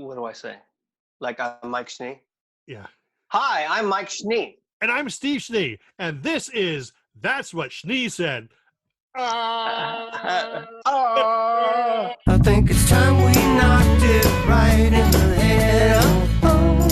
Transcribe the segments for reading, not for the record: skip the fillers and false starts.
What do I say? Like I'm Mike Schnee? Yeah. Hi, I'm Mike Schnee. And I'm Steve Schnee, and this is That's What Schnee Said. Oh. I think it's time we knocked it right in the head. Oh,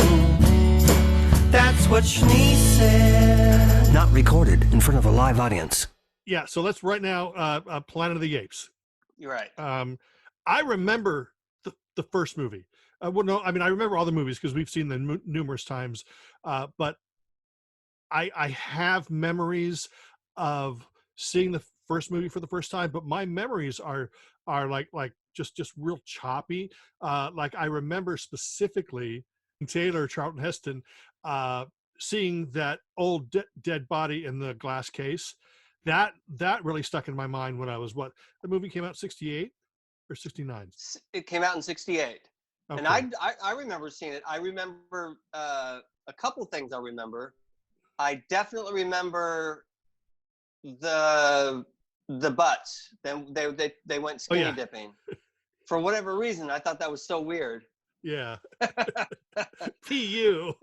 that's what Schnee said. Not recorded in front of a live audience. Yeah, so let's right now, Planet of the Apes. You're right. I remember the first movie. Well, no, I mean, I remember all the movies because we've seen them numerous times, but I have memories of seeing the first movie for the first time, but my memories are like just real choppy. Like I remember specifically Taylor, Charlton Heston, seeing that old dead body in the glass case. That really stuck in my mind when I was the movie came out 68 or 69? It came out in 68. Okay. And I remember seeing it. I remember a couple things I remember. I definitely remember the butts. They went skinny dipping. For whatever reason, I thought that was so weird. Yeah. PU.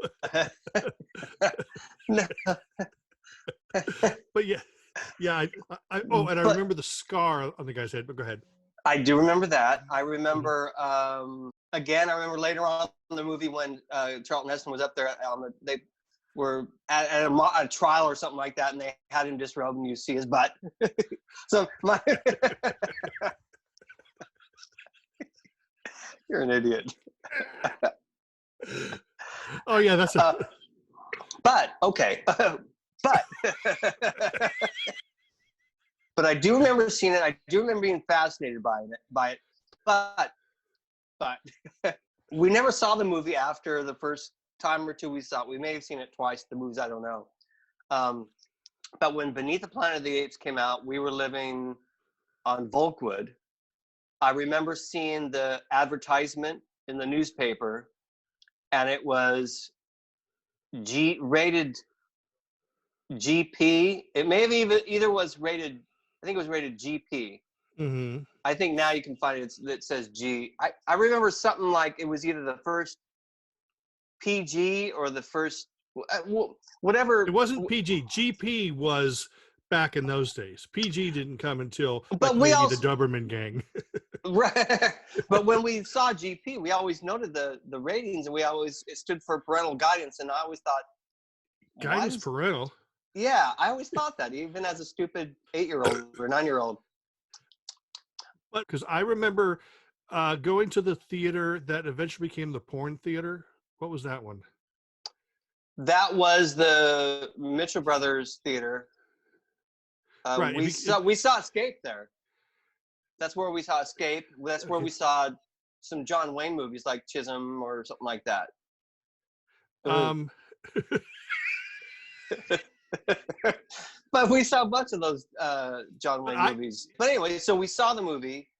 No. But yeah. I remember the scar on the guy's head, but go ahead. I do remember that. I remember, again, I remember later on in the movie when Charlton Heston was up there, they were at a trial or something like that, and they had him disrobe and you see his butt. So you're an idiot. Oh yeah, that's but okay. But I do remember seeing it. I do remember being fascinated by it. But we never saw the movie after the first time or two we saw it. We may have seen it twice, the movies, I don't know. But when Beneath the Planet of the Apes came out, we were living on Volkwood. I remember seeing the advertisement in the newspaper, and it was rated GP. It may have either was rated, I think it was rated GP. Mm-hmm. I think now you can find it. It says G. I remember something like it was either the first PG or the first whatever. It wasn't PG. GP was back in those days. PG didn't come until but maybe the Doberman Gang. Right. But when we saw GP, we always noted the ratings, and it stood for parental guidance, and I always thought guidance parental. Yeah, I always thought that, even as a stupid 8-year-old or 9-year-old. But because I remember going to the theater that eventually became the porn theater. What was that one? That was the Mitchell Brothers Theater. Right. We saw Escape there. That's where we saw Escape. That's where we saw some John Wayne movies like Chisholm or something like that. But we saw a bunch of those John Wayne movies. But anyway, so we saw the movie,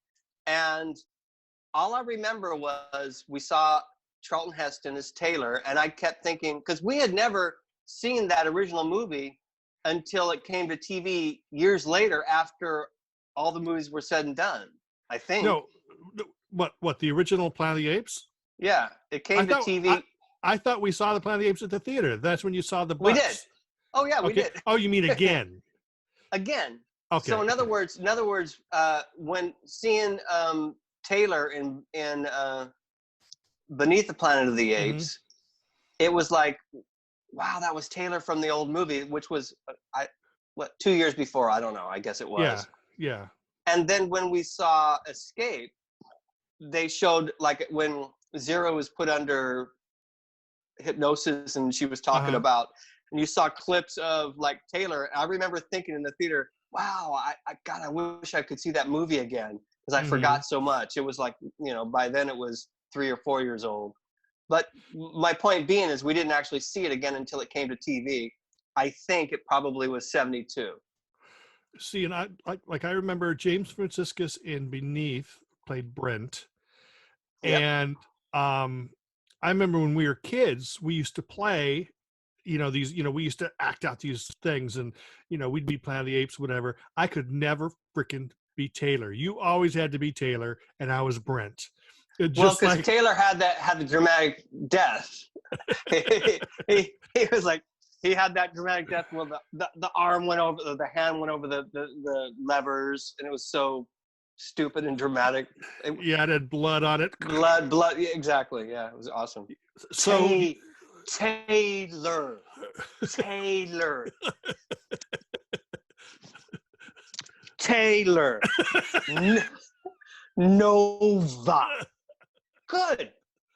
and all I remember was we saw Charlton Heston as Taylor, and I kept thinking, because we had never seen that original movie until it came to TV years later after all the movies were said and done, I think. No, what the original Planet of the Apes? Yeah, it came to TV. I thought we saw the Planet of the Apes at the theater. That's when you saw the butts. We did. Oh yeah, we did. Oh, you mean again? Again. Okay. So in other words, when seeing Taylor in Beneath the Planet of the Apes, it was like, wow, that was Taylor from the old movie, which was 2 years before? I don't know. I guess it was. Yeah. And then when we saw Escape, they showed like when Zero was put under hypnosis and she was talking about, and you saw clips of like Taylor. I remember thinking in the theater, wow, I wish I could see that movie again, because I forgot so much. It was like, by then it was 3 or 4 years old. But my point being is we didn't actually see it again until it came to TV. I think it probably was 72. See, and I remember James Franciscus in Beneath played Brent. Yep. And I remember when we were kids, we used to play, these, we used to act out these things, and, we'd be Planet of the Apes, whatever. I could never freaking be Taylor. You always had to be Taylor, and I was Brent. Well, Just because like Taylor had the dramatic death. he was like, he had that dramatic death where the arm went over, the hand went over the levers, and it was so stupid and dramatic. yeah, it had blood on it. Blood. Yeah, exactly. Yeah, it was awesome. So Taylor. Taylor. Nova. Good.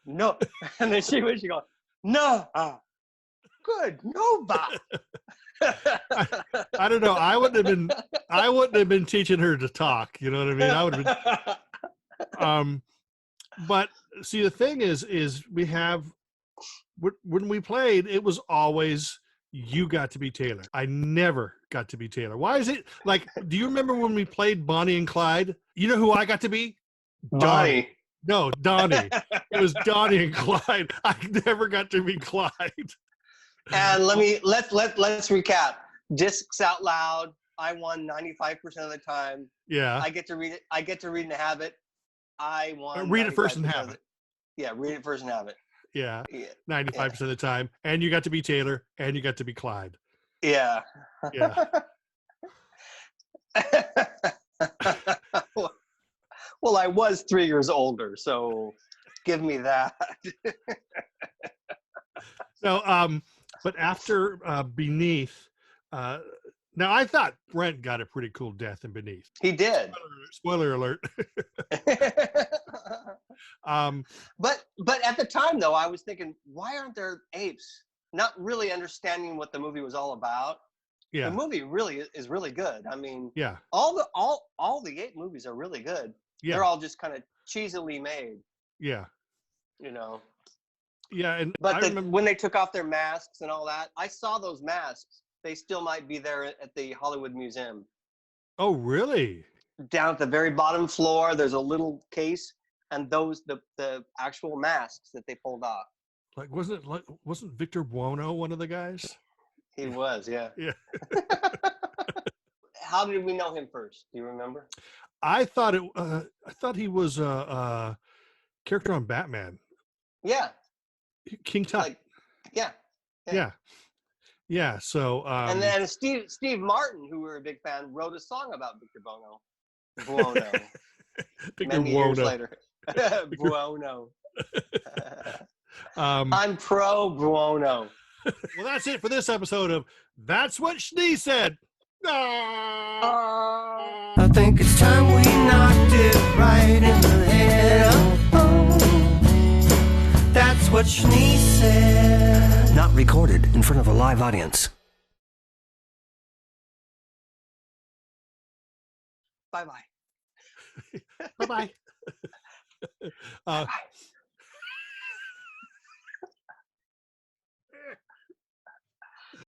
No. And then she goes, no. Good. Nova. I don't know. I wouldn't have been teaching her to talk. You know what I mean? I would have been. But see, the thing is we have when we played, it was always you got to be Taylor. I never got to be Taylor. Why is it like? Do you remember when we played Bonnie and Clyde? You know who I got to be? Bonnie. No, Donnie. It was Donnie and Clyde. I never got to be Clyde. And let's recap. Discs out loud. I won 95% of the time. Yeah. I get to read it. I get to read and have it. I won. Read it first and have it. Yeah, read it first and have it. Yeah. 95% of the time. And you got to be Taylor and you got to be Clyde. Yeah. Yeah. Well, I was 3 years older, so give me that. So, but after Beneath, now I thought Brent got a pretty cool death in Beneath. He did. Spoiler alert. But at the time, though, I was thinking, why aren't there apes? Not really understanding what the movie was all about. Yeah. The movie really is really good. I mean, Yeah. all the ape movies are really good. Yeah. They're all just kind of cheesily made. Yeah. You know. Yeah, and but when they took off their masks and all that, I saw those masks. They still might be there at the Hollywood Museum. Oh, really? Down at the very bottom floor, there's a little case, and those the actual masks that they pulled off. Like wasn't Victor Buono one of the guys? He was, yeah. Yeah. How did we know him first? Do you remember? I thought he was a character on Batman. Yeah. King Tut. Like, yeah. So and then Steve Martin, who we were a big fan, wrote a song about Victor Buono. Victor Many Buono. years later. Buono. I'm pro Buono. Well, that's it for this episode of That's What Schnee Said. I think it's time we knocked it right in the head. That's what Schnee said. Not recorded in front of a live audience. Bye-bye. Bye-bye. Bye-bye.